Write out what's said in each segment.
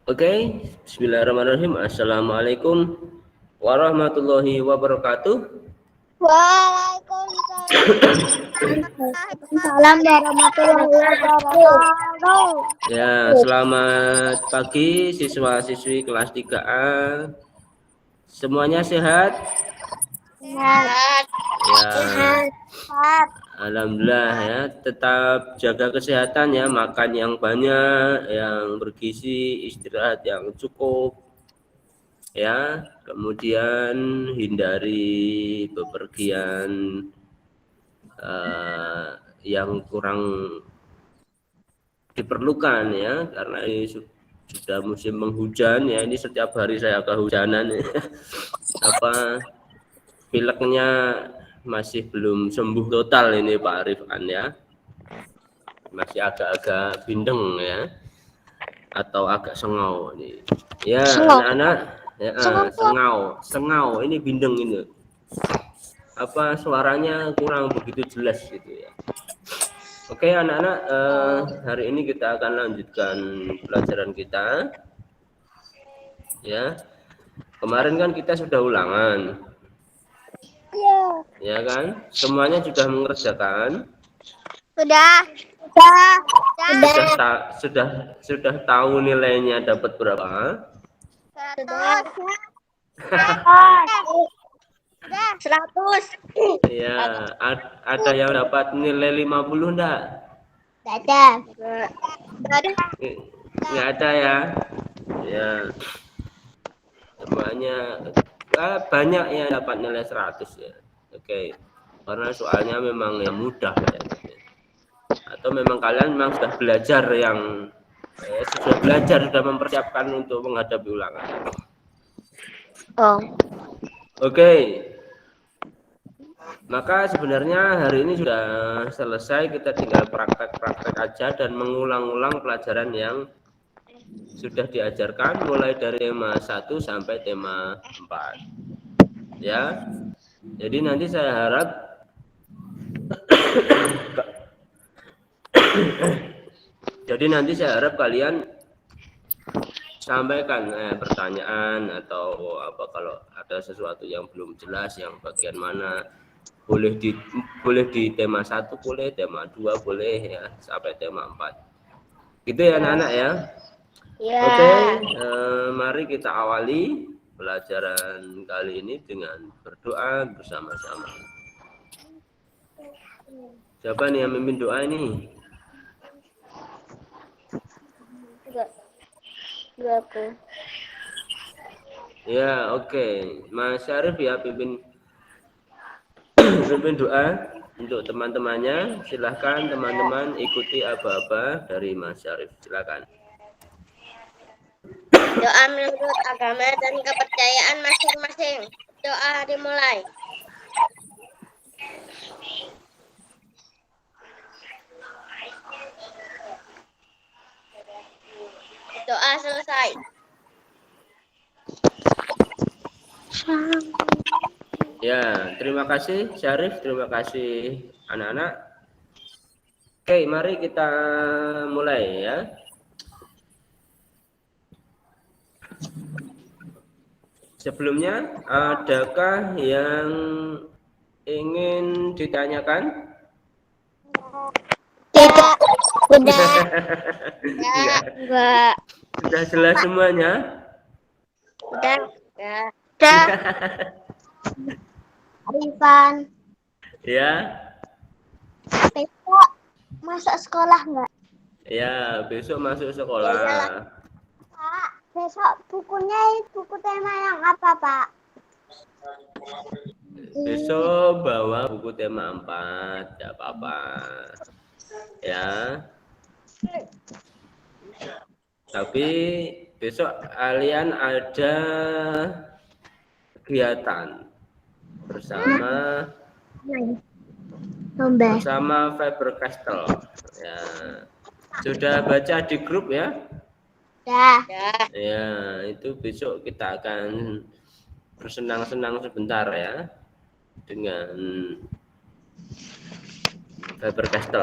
Oke, bismillahirrahmanirrahim. Assalamualaikum warahmatullahi wabarakatuh. Waalaikumsalam warahmatullahi wabarakatuh. Ya, selamat pagi siswa-siswi kelas 3A. Semuanya sehat? Sehat. Ya, Sehat. alhamdulillah ya. Tetap jaga kesehatan ya, makan yang banyak, yang bergizi, istirahat yang cukup. Ya, kemudian hindari bepergian yang kurang diperlukan ya, karena ini sudah musim penghujan ya. Ini setiap hari saya kehujanan ya. Pileknya masih belum sembuh total ini Pak Rifan ya, masih agak-agak bindeng ya, atau agak sengau ini ya anak-anak ya. Sengau ini bindeng ini, suaranya kurang begitu jelas gitu ya. Oke anak-anak, hari ini kita akan lanjutkan pelajaran kita ya. Kemarin kan kita sudah ulangan ya kan, semuanya sudah mengerjakan. Sudah tahu nilainya dapat berapa? 100. Ya, ada yang dapat nilai 50 enggak? Ada. Enggak ada ya. Ya. Semuanya banyak yang dapat nilai 100 ya. Oke. Karena soalnya memang yang mudah ya. Atau memang kalian memang sudah belajar sudah mempersiapkan untuk menghadapi ulangan. Oke. Maka sebenarnya hari ini sudah selesai, kita tinggal praktek-praktek aja dan mengulang-ulang pelajaran yang sudah diajarkan mulai dari tema 1 sampai tema 4. Ya. Jadi nanti saya harap kalian sampaikan pertanyaan atau kalau ada sesuatu yang belum jelas, yang bagian mana, boleh di tema 1 boleh, tema 2 boleh ya, sampai tema 4. Gitu ya anak-anak ya. Ya. Oke, mari kita awali pelajaran kali ini dengan berdoa bersama-sama. Siapa nih yang memimpin doa ini? Ya, oke. Mas Syarif ya pimpin doa untuk teman-temannya. Silahkan teman-teman ikuti aba-aba dari Mas Syarif. Silakan. Doa menurut agama dan kepercayaan masing-masing. Doa dimulai. Doa selesai. Ya, terima kasih Syarif, terima kasih anak-anak. Oke, mari kita mulai ya. Sebelumnya, adakah yang ingin ditanyakan? Tidak. Udah. Enggak. Sudah jelas semuanya? Udah. Udah. Rifan. Ya. Besok masuk sekolah enggak? Ya, besok masuk sekolah. Pak, besok bukunya buku tema yang apa, Pak? Besok bawa buku tema 4, tidak apa-apa. Ya. Tapi besok kalian ada kegiatan bersama Faber Castell. Ya. Sudah baca di grup ya? Ya. Ya, itu besok kita akan bersenang-senang sebentar ya dengan Faber Castell.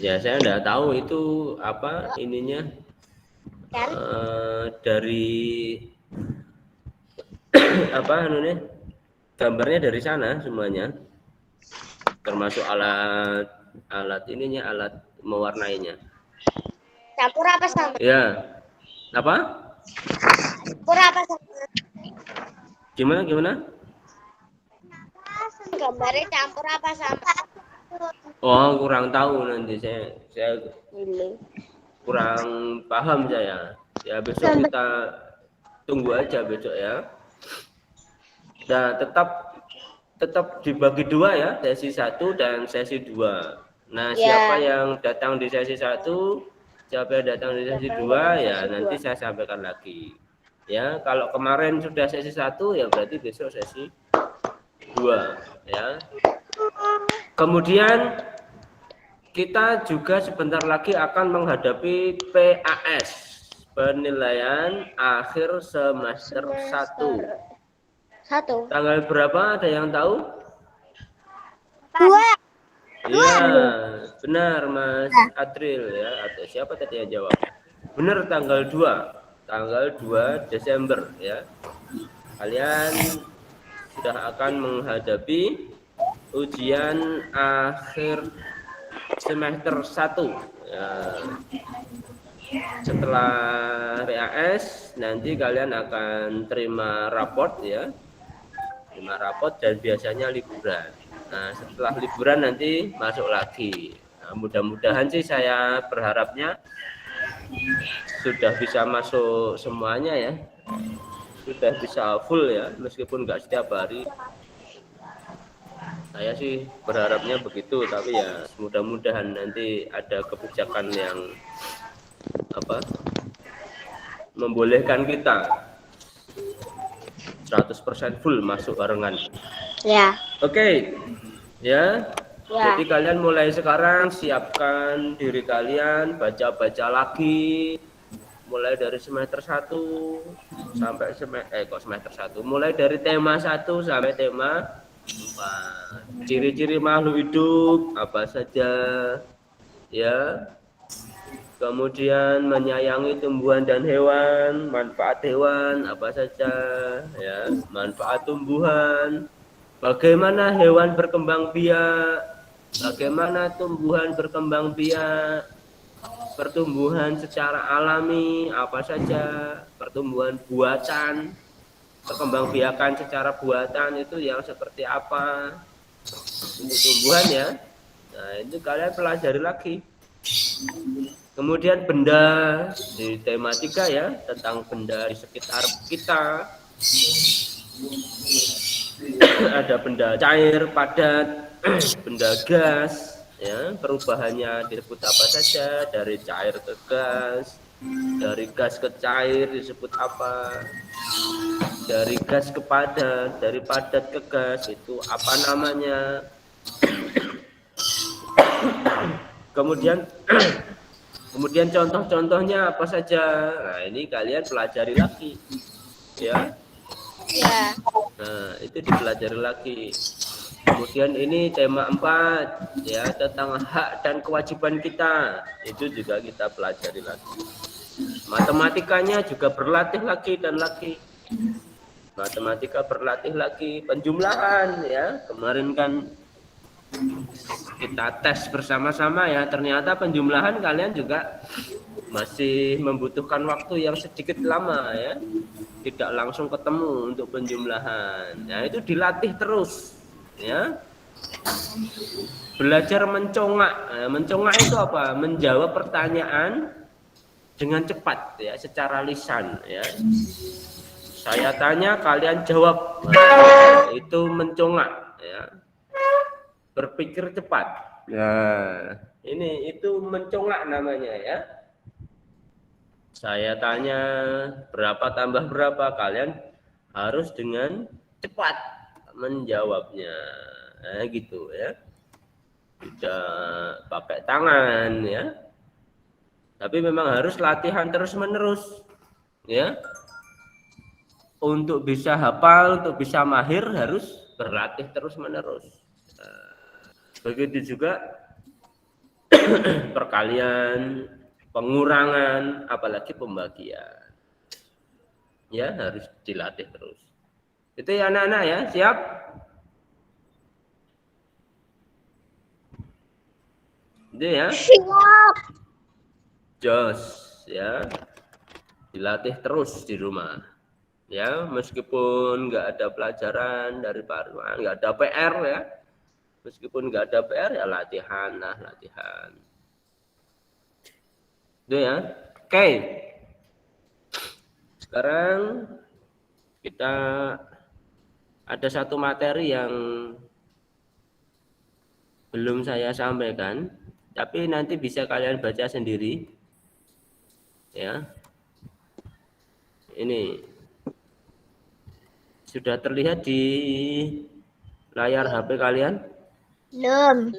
Ya saya enggak tahu itu apa ininya Kan? dari apa nih gambarnya dari sana semuanya, termasuk alat ininya, alat mewarnainya. Campur apa sama? Ya, apa? Campur apa sama? Gimana? Gambarnya campur apa sama? Oh, kurang tahu nanti saya Ini. kurang paham saya. Ya besok kita tunggu aja besok ya. Nah, tetap dibagi dua ya, sesi 1 dan sesi 2. Nah, siapa Ya. yang datang di sesi 1, siapa yang datang di sesi 2 ya nanti saya sampaikan lagi. Ya, kalau kemarin sudah sesi 1 ya berarti besok sesi 2 ya. Kemudian kita juga sebentar lagi akan menghadapi PAS, penilaian akhir semester 1. Tanggal berapa ada yang tahu? 2. Iya, benar Mas Adril ya, atau siapa tadi yang jawab? Benar tanggal 2 Desember ya. Kalian sudah akan menghadapi ujian akhir semester 1 ya. Setelah PAS nanti kalian akan terima raport ya, terima raport dan biasanya liburan. Nah setelah liburan nanti masuk lagi. Nah, mudah-mudahan sih saya berharapnya sudah bisa masuk semuanya ya, sudah bisa full ya, meskipun nggak setiap hari. Saya sih berharapnya begitu, tapi ya mudah-mudahan nanti ada kebijakan yang membolehkan kita 100% full masuk barengan. Ya. Oke. Ya. Jadi kalian mulai sekarang siapkan diri kalian, baca-baca lagi mulai dari semester 1 sampai semester 1. Mulai dari tema 1 sampai tema 4. Ciri-ciri makhluk hidup apa saja ya. Kemudian menyayangi tumbuhan dan hewan, manfaat hewan apa saja ya, manfaat tumbuhan, bagaimana hewan berkembang biak, bagaimana tumbuhan berkembang biak, pertumbuhan secara alami apa saja, pertumbuhan buatan, perkembang biakan secara buatan itu yang seperti apa, ini tumbuhan ya. Nah itu kalian pelajari lagi. Kemudian benda di tema 3 ya, tentang benda di sekitar kita. Ada benda cair, padat, benda gas ya, perubahannya disebut apa saja, dari cair ke gas, dari gas ke cair disebut apa, dari gas ke padat, dari padat ke gas itu apa namanya. Kemudian contoh-contohnya apa saja. Nah, ini kalian pelajari lagi. Ya. Ya. Nah, itu dipelajari lagi. Kemudian ini tema 4 ya, tentang hak dan kewajiban kita. Itu juga kita pelajari lagi. Matematikanya juga berlatih lagi dan lagi. Matematika berlatih lagi, penjumlahan ya. Kemarin kan kita tes bersama-sama ya, ternyata penjumlahan kalian juga masih membutuhkan waktu yang sedikit lama ya, tidak langsung ketemu untuk penjumlahan. Nah itu dilatih terus ya, belajar mencongak. Nah, mencongak itu apa? Menjawab pertanyaan dengan cepat ya, secara lisan ya. Saya tanya kalian jawab, nah, itu mencongak ya, berpikir cepat. Nah, itu mencongak namanya ya. Saya tanya berapa tambah berapa, kalian harus dengan cepat menjawabnya. Nah, gitu ya. Tidak pakai tangan ya. Tapi memang harus latihan terus-menerus ya. Untuk bisa hafal, untuk bisa mahir harus berlatih terus-menerus. Begitu juga perkalian, pengurangan, apalagi pembagian. Ya, harus dilatih terus. Itu ya anak-anak ya, siap? Itu ya. Siap. Jos ya. Dilatih terus di rumah. Ya, meskipun nggak ada pelajaran dari Pak Arwan, nggak ada PR ya. Meskipun nggak ada PR ya latihan lah, latihan. Itu ya. Oke. Sekarang kita ada satu materi yang belum saya sampaikan, tapi nanti bisa kalian baca sendiri. Ya. Ini sudah terlihat di layar HP kalian? Belum.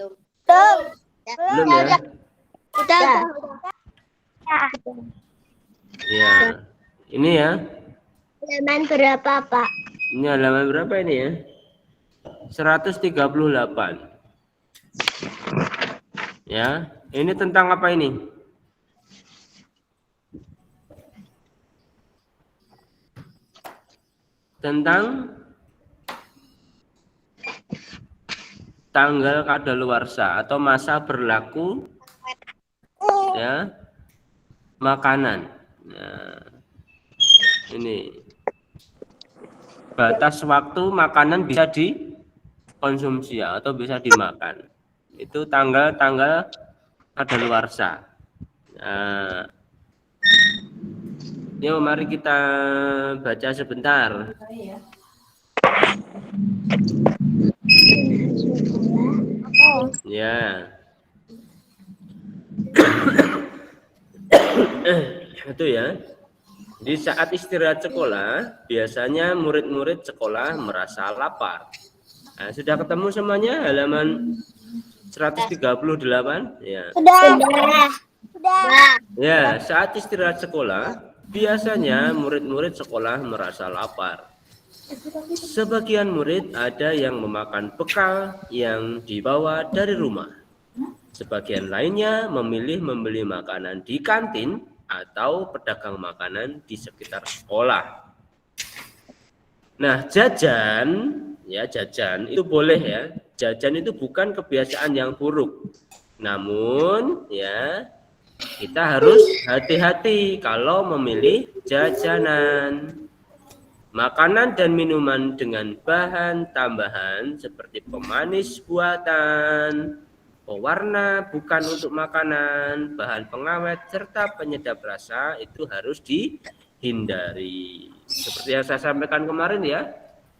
Belum ya? Udah. Ya. Ini ya. Halaman berapa, Pak? Ini halaman berapa ini ya? 138. Ya. Ini tentang apa ini? Tentang tanggal kadaluarsa atau masa berlaku ya makanan. Nah, ini batas waktu makanan bisa dikonsumsi atau bisa dimakan. Itu tanggal-tanggal kadaluarsa. Nah, yuk mari kita baca sebentar. Ya. Itu ya. Di saat istirahat sekolah, biasanya murid-murid sekolah merasa lapar. Nah, sudah ketemu semuanya halaman 138? Ya. Sudah. Ya, saat istirahat sekolah, biasanya murid-murid sekolah merasa lapar. Sebagian murid ada yang memakan bekal yang dibawa dari rumah. Sebagian lainnya memilih membeli makanan di kantin atau pedagang makanan di sekitar sekolah. Nah, jajan itu boleh ya. Jajan itu bukan kebiasaan yang buruk. Namun, ya, kita harus hati-hati kalau memilih jajanan. Makanan dan minuman dengan bahan tambahan seperti pemanis buatan, pewarna bukan untuk makanan, bahan pengawet, serta penyedap rasa itu harus dihindari. Seperti yang saya sampaikan kemarin ya,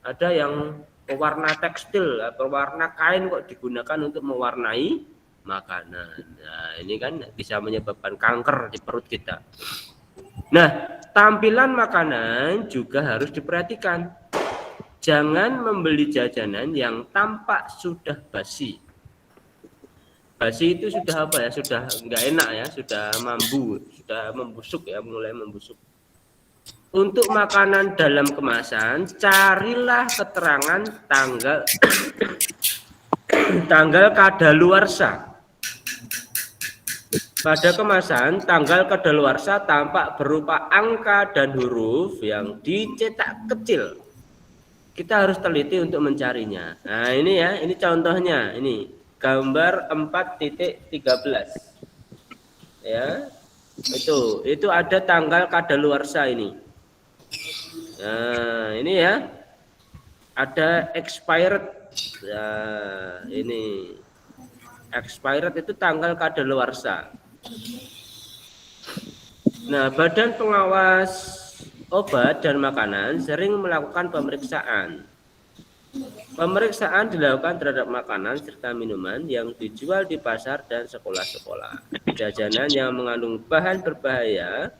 ada yang pewarna tekstil atau pewarna kain kok digunakan untuk mewarnai makanan. Nah, ini kan bisa menyebabkan kanker di perut kita. Nah, tampilan makanan juga harus diperhatikan. Jangan membeli jajanan yang tampak sudah basi. Basi itu sudah apa ya? Sudah enggak enak ya, sudah mambu, sudah membusuk ya, mulai membusuk. Untuk makanan dalam kemasan, carilah keterangan tanggal kadaluarsa. Pada kemasan, tanggal kadaluarsa tampak berupa angka dan huruf yang dicetak kecil. Kita harus teliti untuk mencarinya. Nah, ini ya, ini contohnya. Ini gambar 4.13. Ya. Itu ada tanggal kadaluarsa ini. Nah, ini ya. Ada expired. Nah, ini expired itu tanggal kadaluarsa. Nah, Badan Pengawas Obat dan Makanan sering melakukan pemeriksaan. Pemeriksaan dilakukan terhadap makanan serta minuman yang dijual di pasar dan sekolah-sekolah. Jajanan yang mengandung bahan berbahaya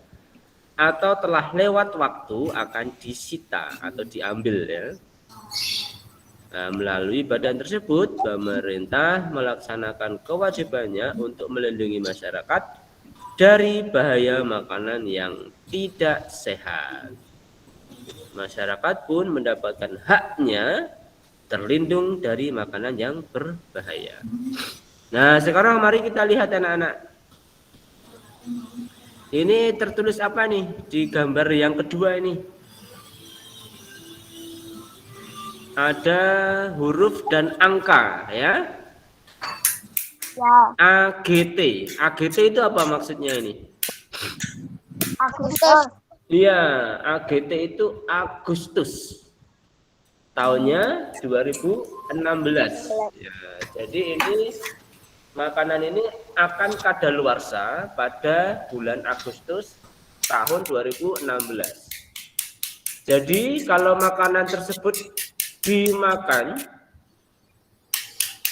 atau telah lewat waktu akan disita atau diambil ya. Nah, melalui badan tersebut, pemerintah melaksanakan kewajibannya untuk melindungi masyarakat dari bahaya makanan yang tidak sehat. Masyarakat pun mendapatkan haknya terlindung dari makanan yang berbahaya. Nah, sekarang mari kita lihat anak-anak. Ini tertulis apa nih di gambar yang kedua ini? Ada huruf dan angka ya. Ya. AGT. AGT itu apa maksudnya ini? Agustus. Iya, AGT itu Agustus. Tahunnya 2016. Ya, jadi ini makanan ini akan kadaluarsa pada bulan Agustus tahun 2016. Jadi kalau makanan tersebut dimakan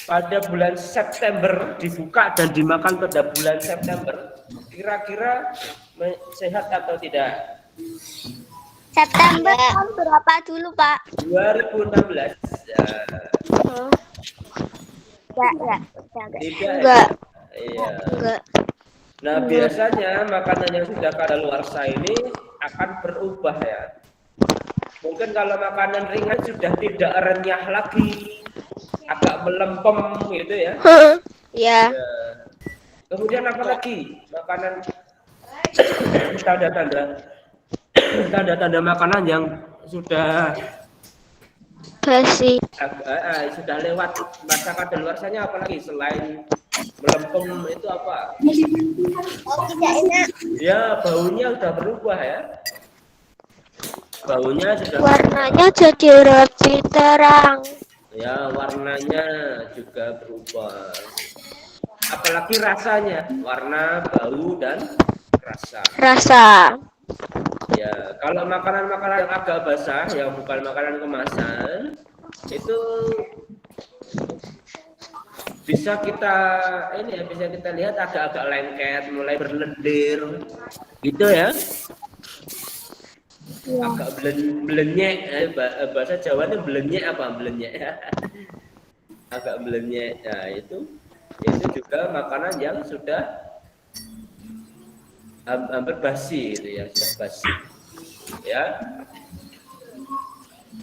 pada bulan September, dibuka dan dimakan pada bulan September, kira-kira sehat atau tidak? September tahun berapa dulu, Pak? 2016. Ya. Ya. Tidak. Enggak. Iya. Enggak. Nah, biasanya makanan yang sudah kadaluarsa ini akan berubah ya. Mungkin kalau makanan ringan sudah tidak renyah lagi, agak melempem gitu ya. Ya. Ya. Kemudian apa lagi? Makanan tanda-tanda makanan yang sudah Basi. sudah lewat masa kadaluarsanya, apa lagi selain melempem itu apa? Oh, tidak enak. Ya, baunya sudah berubah ya. Baunya sudah Warnanya jadi lebih terang. ya, warnanya juga berubah. Apalagi rasanya, warna, bau, dan rasa. Ya, kalau makanan-makanan yang agak basah, yang bukan makanan kemasan, itu bisa kita lihat agak-agak lengket, mulai berlendir, gitu ya. Agak belenyek, bahasa Jawanya belenyek apa belenyek? Agak belenyek. Nah, itu juga makanan yang sudah hampir basi itu ya, sudah basi. Ya.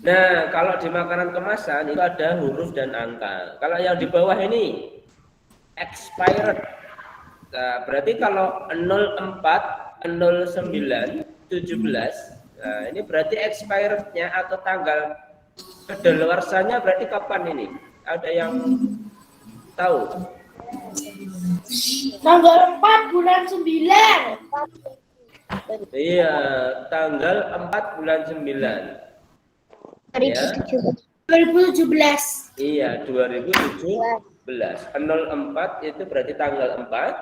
Nah, kalau di makanan kemasan itu ada huruf dan angka. Kalau yang di bawah ini expired. Nah, berarti kalau 04, 09, 17, nah ini berarti expirednya atau tanggal kadaluarsanya berarti kapan ini? Ada yang tahu? Tanggal 4 bulan 9. Iya, tanggal 4 bulan 9. Ya. 2017. Iya, 2017. 04 itu berarti tanggal 4.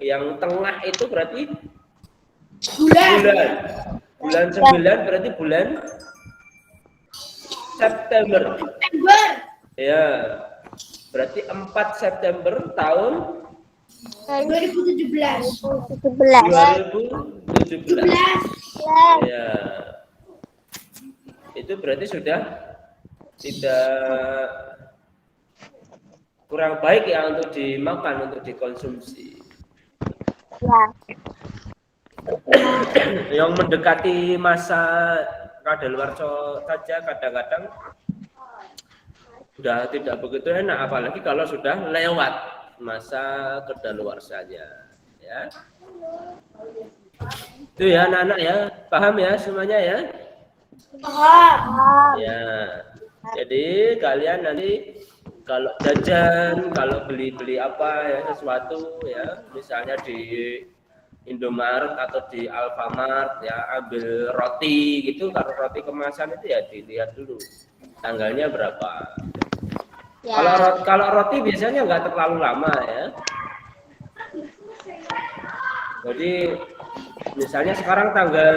Yang tengah itu berarti bulan 9 berarti bulan September. Ya. Berarti 4 September tahun 2017. 2017. Ya. Itu berarti sudah tidak kurang baik ya untuk dimakan, untuk dikonsumsi. Ya. Yang mendekati masa kadaluarsa saja kadang-kadang sudah tidak begitu enak, apalagi kalau sudah lewat masa kadaluarsanya, ya. Itu ya anak-anak ya, paham ya semuanya ya? Ya. Jadi kalian nanti kalau jajan, kalau beli apa ya sesuatu ya, misalnya di Indomaret atau di Alfamart ya, ambil roti gitu, kalau roti kemasan itu ya dilihat dulu tanggalnya berapa. Ya. Kalau roti biasanya nggak terlalu lama ya. Jadi misalnya sekarang tanggal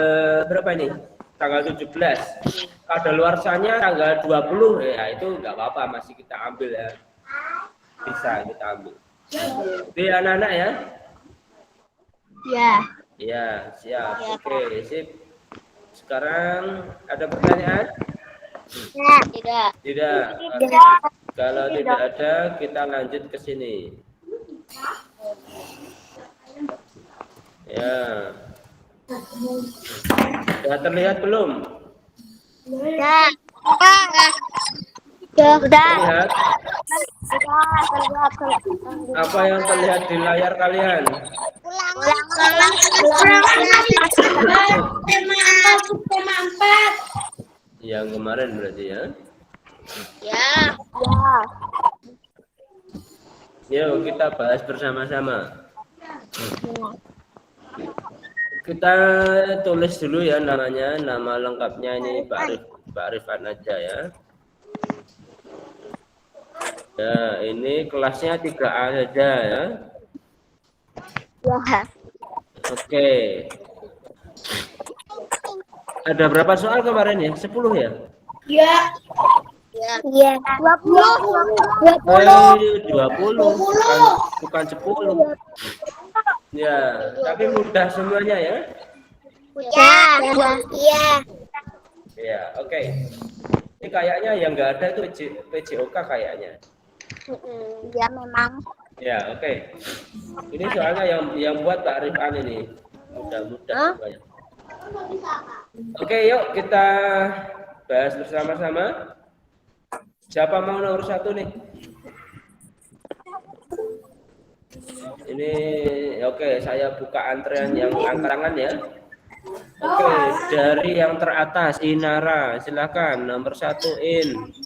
berapa ini? Tanggal 17. Kadaluarsanya tanggal 20 ya, itu nggak apa-apa, masih kita ambil ya. Bisa kita ambil. Oke anak-anak ya. Ya. Ya, siap. Oke, sip. Sekarang ada pertanyaan? Tidak. Tidak. Kalau tidak ada, kita lanjut ke sini. Ya. Sudah terlihat belum? Sudah. Terlihat? Apa yang terlihat di layar kalian? Tema 4, subtema 4. Yang kemarin berarti ya. Ya. Yuk kita bahas bersama-sama. Kita tulis dulu ya namanya, nama lengkapnya ini Pak Rifan aja ya. Ya, ini kelasnya 3A saja ya. Oke. Ada berapa soal kemarin ya? 10 ya? Ya. Ya. 20. Bukan 10. Ya, tapi mudah semuanya ya. Ya, oke. Ini kayaknya yang nggak ada itu PJOK kayaknya. Ya memang. Ya, oke. Ini soalnya yang buat Pak Rifan ini. Mudah-mudah semuanya. Oke, yuk kita bahas bersama-sama. Siapa mau nomor 1 nih? Ini oke, saya buka antrean yang angkarangan ya. Oke, dari yang teratas Inara, silakan nomor 1 In.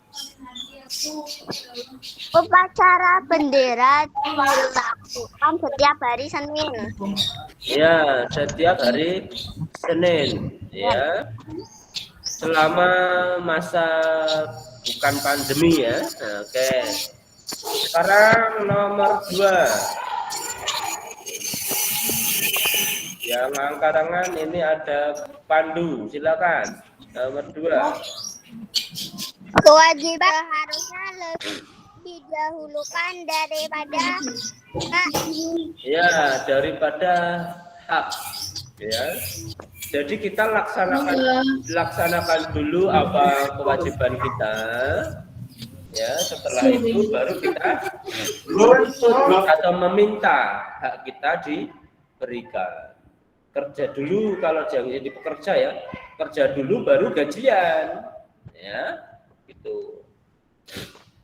Upacara bendera dilakukan setiap hari Senin. Ya, setiap hari Senin ya. Selama masa bukan pandemi ya. Oke. Sekarang nomor 2. Yang angkarangan ini ada Pandu, silakan. Nomor 2. Kewajiban harusnya lebih didahulukan daripada hak. Ya, daripada hak. Ya. Jadi kita laksanakan dulu apa kewajiban kita. Ya, setelah itu baru kita menuntut atau meminta hak kita diberikan. Kerja dulu kalau jangan jadi pekerja ya. Kerja dulu baru gajian. Ya, gitu.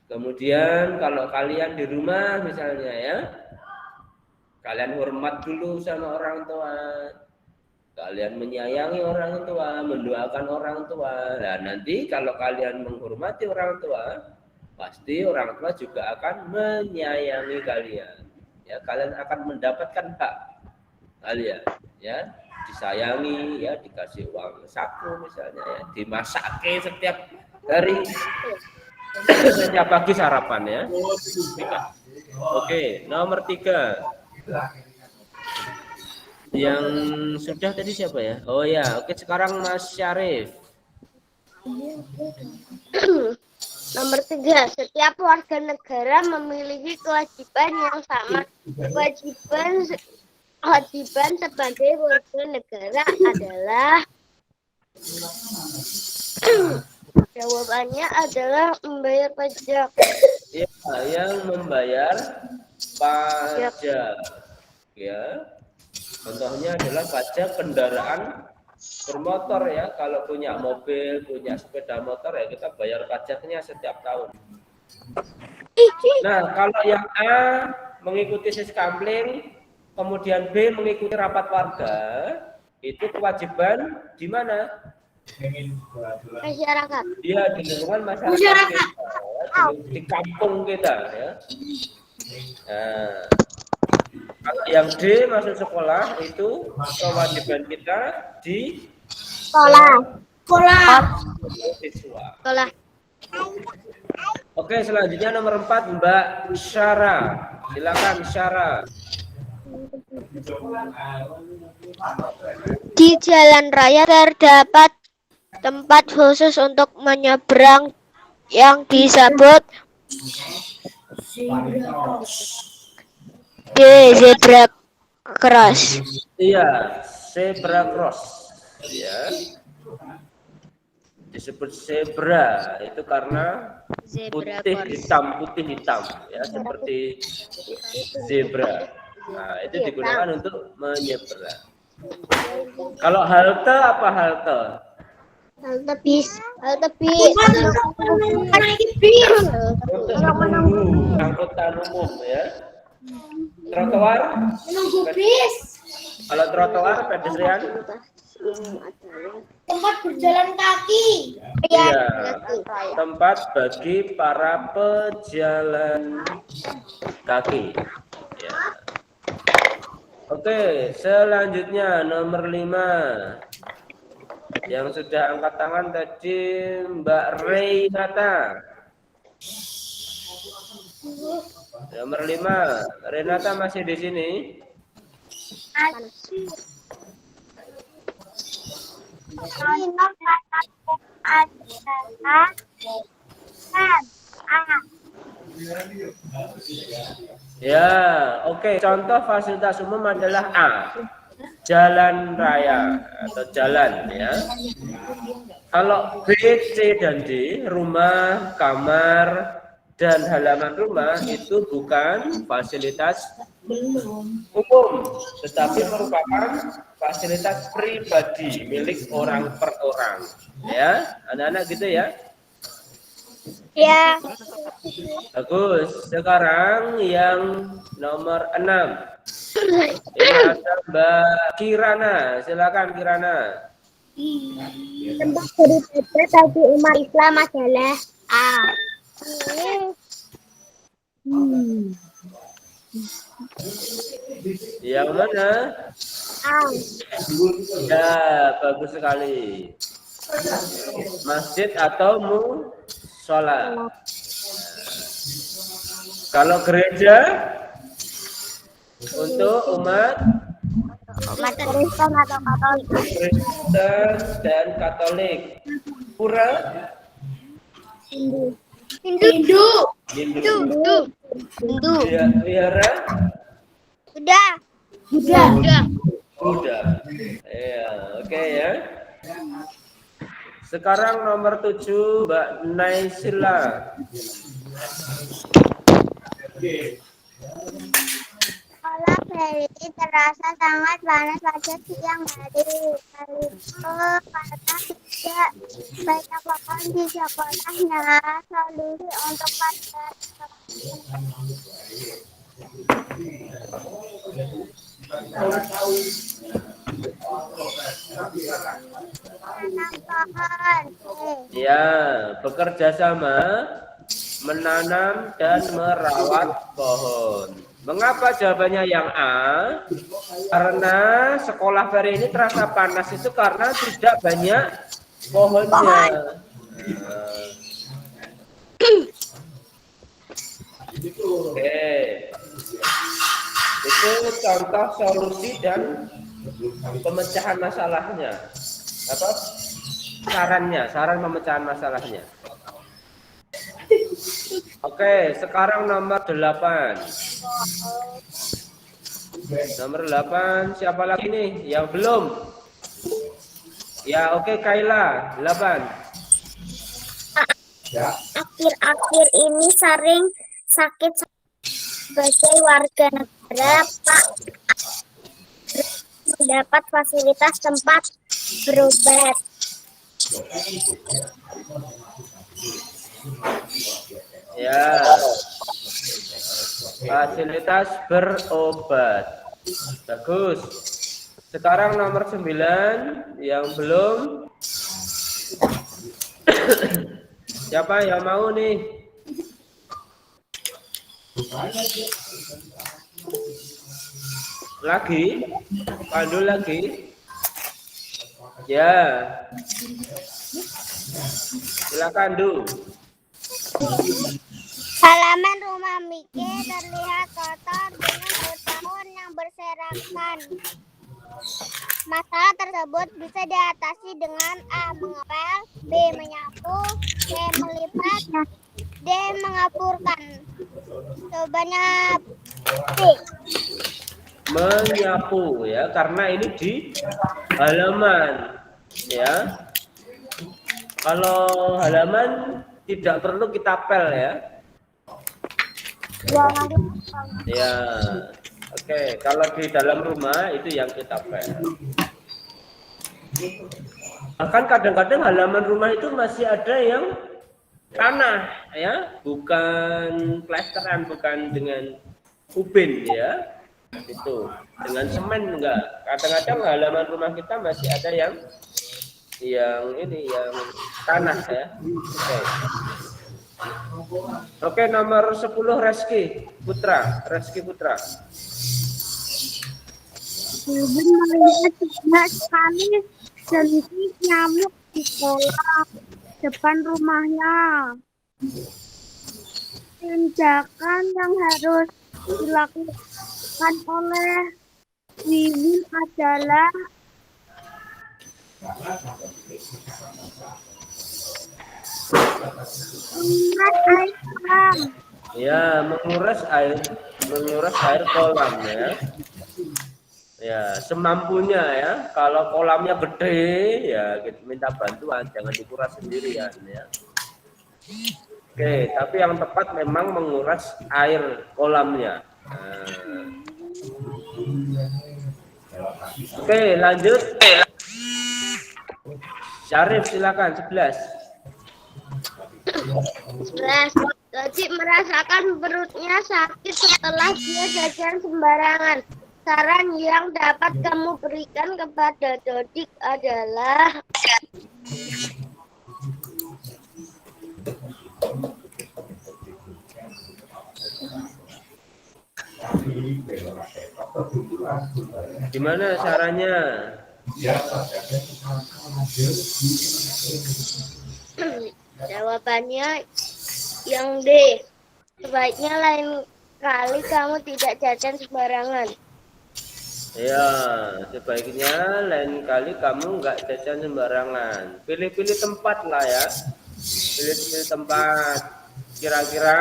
Kemudian kalau kalian di rumah misalnya ya, kalian hormat dulu sama orang tua. Kalian menyayangi orang tua, mendoakan orang tua. Nah, nanti kalau kalian menghormati orang tua, pasti orang tua juga akan menyayangi kalian. Ya, kalian akan mendapatkan hak kalian, ya, disayangi, ya, dikasih uang saku misalnya, ya, dimasake setiap hari, setiap pagi sarapan ya. Oke, nomor 3. Yang sudah tadi siapa ya? Oh ya, oke, sekarang Mas Syarif. Nomor 3, setiap warga negara memiliki kewajiban yang sama. Kewajiban sebagai warga negara adalah jawabannya adalah membayar pajak. Ya, yang membayar pajak. Ya. Contohnya adalah pajak kendaraan bermotor ya. Kalau punya mobil, punya sepeda motor ya kita bayar pajaknya setiap tahun. Nah, kalau yang A mengikuti siskampling, kemudian B mengikuti rapat warga, itu kewajiban di mana? Masyarakat. Dia di lingkungan masyarakat kita, di kampung kita ya. Nah, kalau yang D masuk sekolah itu kewajiban kita di Sekolah. siswa. Sekolah. Oke, selanjutnya nomor 4 Mbak Syara. Silakan Syara. Di jalan raya terdapat tempat khusus untuk menyeberang yang disebut zebra cross. Iya, zebra cross. Ya. Disebut zebra itu karena putih hitam ya, seperti zebra. Nah, itu digunakan untuk menyeberang. Kalau halte apa halte? Halte bis. Halte bis. Naik bis. Untuk menunggu angkutan umum ya. Trotoar, Menunggu bis. kalau trotoar pedestrian, Tempat berjalan kaki. iya, tempat bagi para pejalan kaki. Ya. Oke, selanjutnya nomor 5. Yang sudah angkat tangan tadi Mbak Renata. Nomor 5, Renata masih di sini? Ya, oke. Contoh fasilitas umum adalah A. Jalan raya atau jalan ya. Kalau B, C, dan D, rumah, kamar, dan halaman rumah itu bukan fasilitas umum, tetapi merupakan fasilitas pribadi milik orang per orang. Ya, anak-anak gitu ya. Ya. Bagus. Sekarang yang nomor 6. Ini ada Mbak Kirana. Silakan Kirana. Tempat beribadah bagi umat Islam adalah A. Yang mana? A. Ya, bagus sekali. Masjid atau musola. Kalau gereja untuk umat Kristen atau Katolik. Kristen dan Katolik. Pura Hindu. Hindu. Hindu. Wihara Sudah. Buddha. Ya, oke ya. Sekarang nomor 7 Mbak Naisila. Pola Ferry terasa sangat panas pada siang hari. Karena tidak banyak pohon di sekolahnya. Solusi untuk pada menanam pohon. Ya, bekerja sama menanam dan merawat pohon. Mengapa jawabannya yang A? Karena sekolah Ferry ini terasa panas itu karena tidak banyak pohonnya. Oke. Itu contoh solusi dan pemecahan masalahnya. Apa? Saran pemecahan masalahnya. Oke, sekarang nomor 8. Nomor 8, siapa lagi nih yang belum? Ya, oke, Kaila, 8. Akhir-akhir ini sering sakit sebagai warga negara, Pak. Mendapat fasilitas tempat berobat. Ya, fasilitas berobat. Bagus. Sekarang nomor 9 yang belum. Siapa yang mau nih? Lagi? Pandu lagi? Ya. Silakan Du. Halaman rumah Mike terlihat kotor dengan daun yang berserakan. Masalah tersebut bisa diatasi dengan A. Mengepel, B. Menyapu, C. Melipat, D. Mengapurkan. Jawabannya B. Menyapu ya, karena ini di halaman ya. Kalau halaman tidak perlu kita pel ya. Ya, oke. Kalau di dalam rumah itu yang kita pel. Bahkan kadang-kadang halaman rumah itu masih ada yang tanah ya, bukan plesteran, bukan dengan ubin ya. Itu dengan semen enggak. Kadang-kadang halaman rumah kita masih ada yang ini yang tanah ya. Oke, nomor 10 Reski Putra. Ibu melihat banyak sekali jentik nyamuk di kolam depan rumahnya. Tindakan yang harus dilakukan oleh Wiwin adalah menguras air kolam. Ya, menguras air kolam ya. Ya, semampunya ya. Kalau kolamnya gede ya kita minta bantuan, jangan dikuras sendirian ya. Oke, tapi yang tepat memang menguras air kolamnya. Nah. Oke, lanjut. Syarif silakan 11. Wajib merasakan perutnya sakit setelah dia jajan sembarangan. Saran yang dapat kamu berikan kepada Dodik adalah gimana sarannya? Jawabannya yang D. Sebaiknya lain kali kamu tidak jajan sembarangan. Ya, sebaiknya lain kali kamu nggak jajan sembarangan. Pilih-pilih tempat lah ya. Pilih-pilih tempat. Kira-kira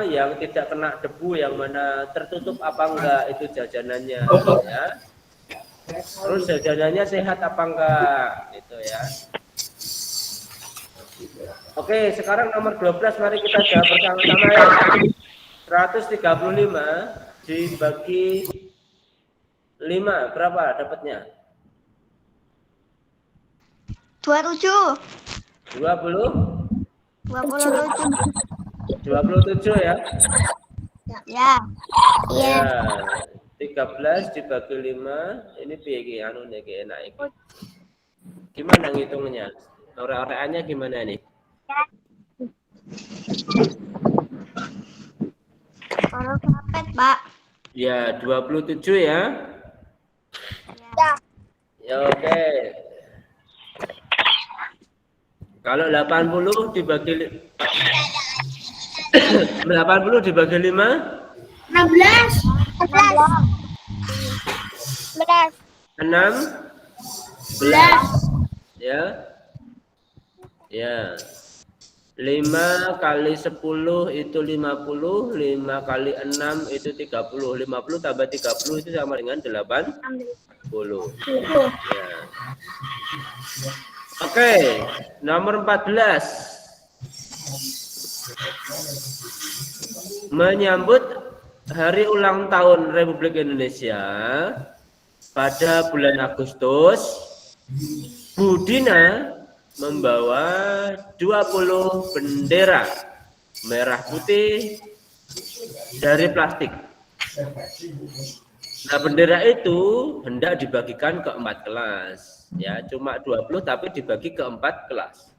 yang tidak kena debu, yang mana tertutup apa enggak itu jajanannya ya. Terus jajanannya sehat apa enggak itu ya. Oke, sekarang nomor 12 mari kita jawab bersama-sama ya. 135 dibagi 5 berapa dapatnya? 27. 27 ya? Ya. Ya. 13 dibagi 5 ini piye anu nek enak iki. Gimana ngitungnya? Ora-oraannya gimana nih? Kalau kapet, Pak. Ya, 27 ya. Ya. Ya oke. Kalau 80 dibagi 80 dibagi 5 16. 16 ya. Ya. 5 kali 10 itu 50, 5 kali 6 itu 30. 50 tambah 30 itu sama dengan 80. Ya. Oke, nomor 14. Menyambut hari ulang tahun Republik Indonesia pada bulan Agustus, Budina membawa 20 bendera merah putih dari plastik. Nah, bendera itu hendak dibagikan ke 4 kelas. Ya, cuma 20 tapi dibagi ke 4 kelas.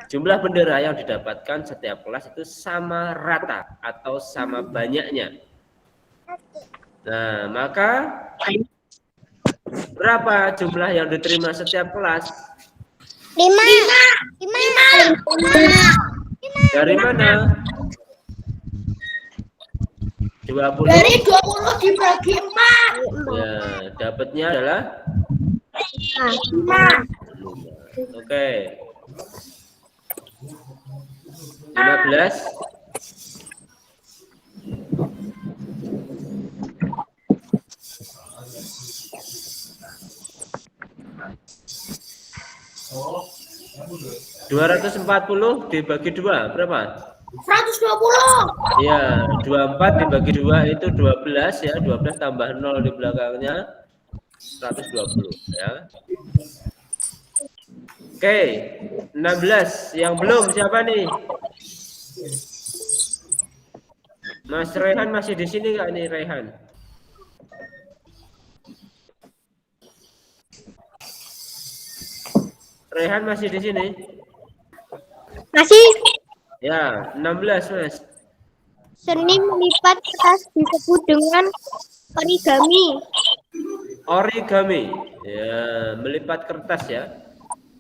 Jumlah bendera yang didapatkan setiap kelas itu sama rata atau sama banyaknya. Nah, maka berapa jumlah yang diterima setiap kelas? 5. Dari mana? 20. Dari 20 dibagi 4. Ya, dapatnya adalah 5. Oke. 15. Oh, 240 dibagi 2 berapa? 120. Ya, 24 dibagi 2 itu 12 ya, 12 tambah 0 di belakangnya 120 ya. Oke, 16. Yang belum siapa nih? Mas Rehan masih di sini nggak nih Rehan? Rehan masih di sini? Masih. Ya, 16 Mas. Seni melipat kertas disebut dengan origami. Origami. Ya, melipat kertas ya.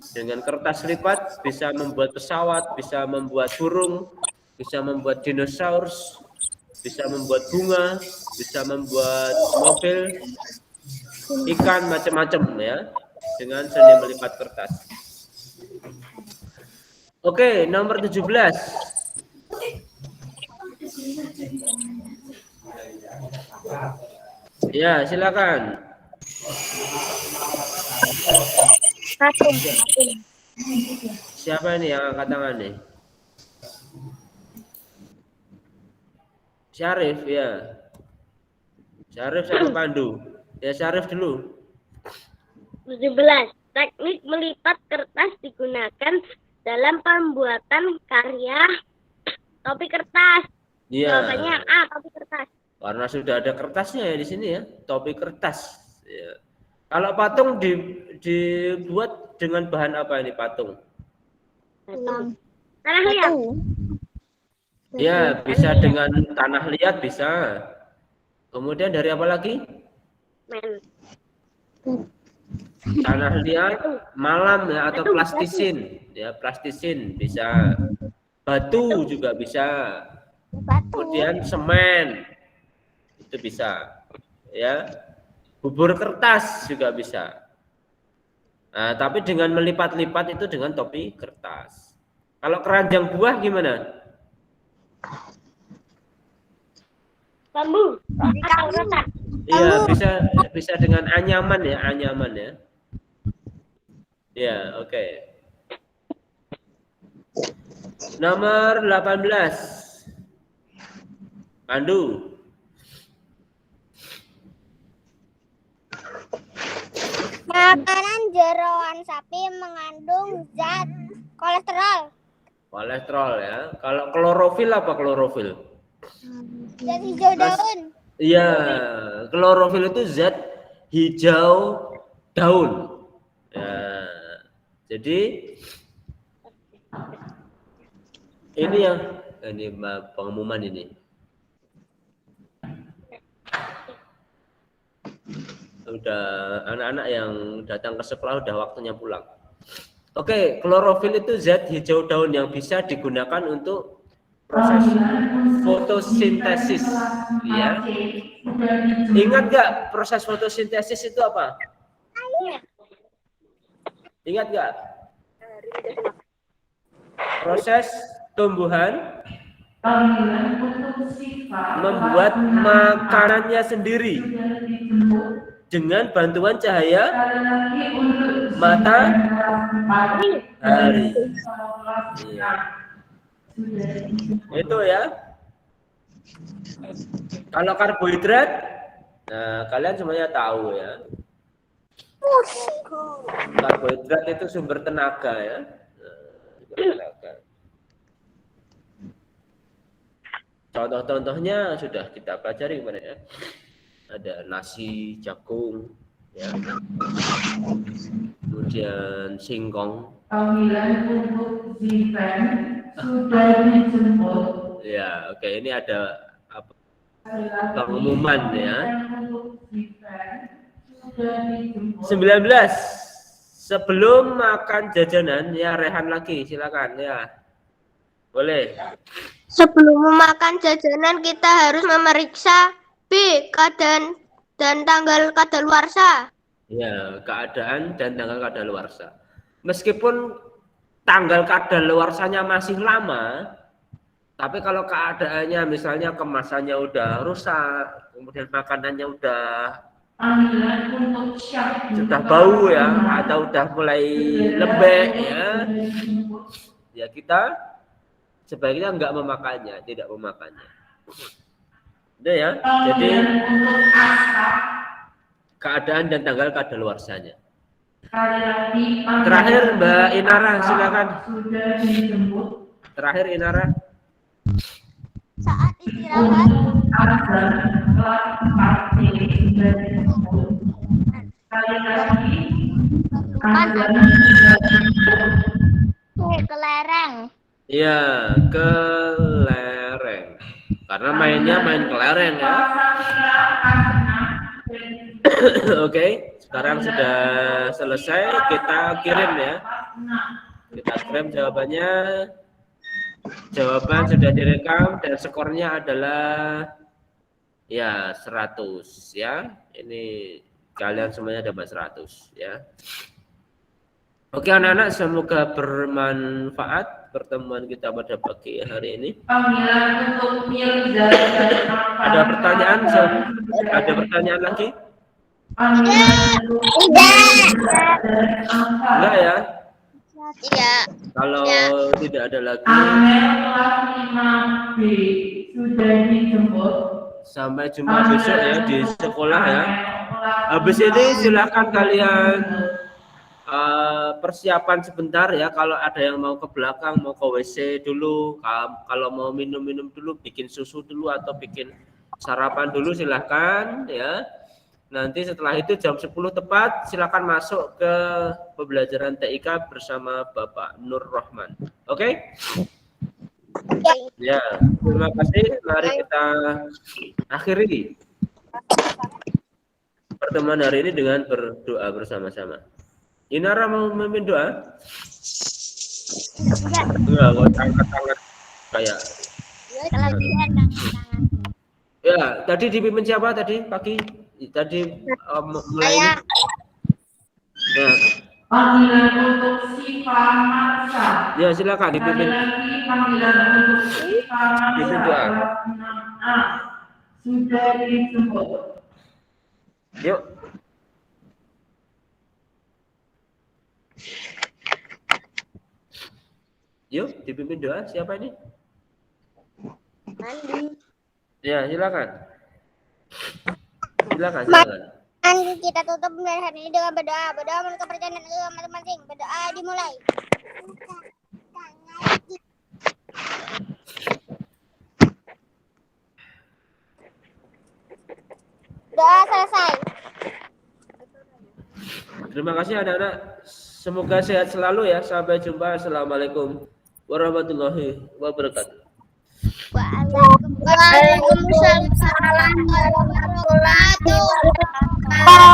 Dengan kertas lipat bisa membuat pesawat, bisa membuat burung, bisa membuat dinosaurus, bisa membuat bunga, bisa membuat mobil, ikan, macam-macam ya. Dengan seni melipat kertas. Oke, nomor 17. Ya, silakan. Siapa ini yang angkat tangan nih? Syarif ya. Syarif sama Pandu. Ya Syarif dulu. 17. Teknik melipat kertas digunakan dalam pembuatan karya topi kertas. Iya. Jawabannya A, topi kertas. Karena sudah ada kertasnya ya di sini ya, topi kertas. Ya. Kalau patung dibuat dengan bahan apa ini patung? Tanah liat. Ya, bisa dengan tanah liat bisa. Kemudian dari apa lagi? Men. Tanah liat, malam ya atau plastisin. Ya, plastisin bisa. Batu juga bisa. Kemudian semen. Itu bisa. Ya. Bubur kertas juga bisa. Nah, tapi dengan melipat-lipat itu dengan topi kertas. Kalau keranjang buah gimana? Bambu. Atau rotan. Iya, bisa dengan anyaman ya, anyaman ya. Ya, oke. Nomor 18. Pandu. Makanan jeroan sapi mengandung zat kolesterol. Kolesterol ya. Kalau klorofil apa klorofil? Zat hijau daun. Iya, klorofil itu zat hijau daun. Ya, jadi ini yang ini pengumuman ini. Udah anak-anak yang datang ke sekolah udah waktunya pulang. Oke, klorofil itu zat hijau daun yang bisa digunakan untuk proses fotosintesis. Ya. Ingat nggak proses fotosintesis itu apa? Ingat nggak? Proses tumbuhan membuat makanannya sendiri dengan bantuan cahaya matahari. Iya. Itu ya. Kalau karbohidrat, nah kalian semuanya tahu ya. Karbohidrat itu sumber tenaga ya. Contoh-contohnya sudah kita pelajari kemarin ya. Ada nasi, jagung, ya. Kemudian singkong. Panggilan untuk Zivan sudah dijemput. Ya, oke, ini ada apa? Pengumuman ya. 19. Sebelum makan jajanan ya Rehan lagi, silakan ya. Boleh. Sebelum memakan jajanan kita harus memeriksa B. Keadaan dan tanggal kadaluarsa. Ya, keadaan dan tanggal kadaluarsa. Meskipun tanggal kadaluarsanya masih lama, tapi kalau keadaannya misalnya kemasannya udah rusak, kemudian makanannya udah bau ya, atau udah mulai lembek ya, ya kita sebaiknya enggak memakannya, tidak memakannya. Udah ya, jadi keadaan dan tanggal kadaluarsanya. Sekali lagi Terakhir Mbak Inara, silakan. sudah dijemput. Terakhir Inara. Saat istirahat. Untuk azan kelas 4C sudah dijemput. Sekali lagi azan sudah dijemput. Ke lereng. Iya, ke lereng. Karena mainnya main kelereng ya. Oke, sekarang sudah selesai, kita kirim ya. Kita kirim jawabannya. Jawaban sudah direkam dan skornya adalah ya 100 ya. Ini kalian semuanya dapat 100 ya. Oke anak-anak, semoga bermanfaat pertemuan kita pada pagi hari ini. Panggilan untuk Mirza. Ada pertanyaan? Ada pertanyaan lagi? Panggilan untuk Enggak ya? Tidak. Kalau tidak ada lagi, Amel kelas 5B sudah dijemput. sampai jumpa besok ya di sekolah ya. Habis ini silahkan kalian persiapan sebentar ya. Kalau ada yang mau ke belakang, mau ke WC dulu, kalau mau minum-minum dulu, bikin susu dulu atau bikin sarapan dulu silahkan ya. Nanti setelah itu jam 10 tepat silakan masuk ke pembelajaran TIK bersama Bapak Nur Rahman. Oke? Ya, terima kasih. Mari kita akhiri pertemuan hari ini dengan berdoa bersama-sama. Inara mau memimpin doa? Enggak, kok angkat-angkat kayak. Kelebihan tangan. Ya, tadi dipimpin siapa tadi pagi? Tadi mulai ini. Ya. Panggilan untuk Siva Marsa. Ya, silakan dipimpin. Sekali lagi panggilan untuk Siva Marsa Dipimpin doa. kelas 6A sudah dijemput. Yuk. Yuk, dipimpin doa. Siapa ini? Mandi. Ya, silakan. Silakan. Mandi kita tutup pembelajaran ini dengan berdoa. Berdoa menurut kepercayaan agama masing-masing. Berdoa dimulai. Doa selesai. Terima kasih anak-anak. Semoga sehat selalu ya. Sampai jumpa. Assalamualaikum warahmatullahi wabarakatuh. Waalaikumsalam warahmatullahi wabarakatuh.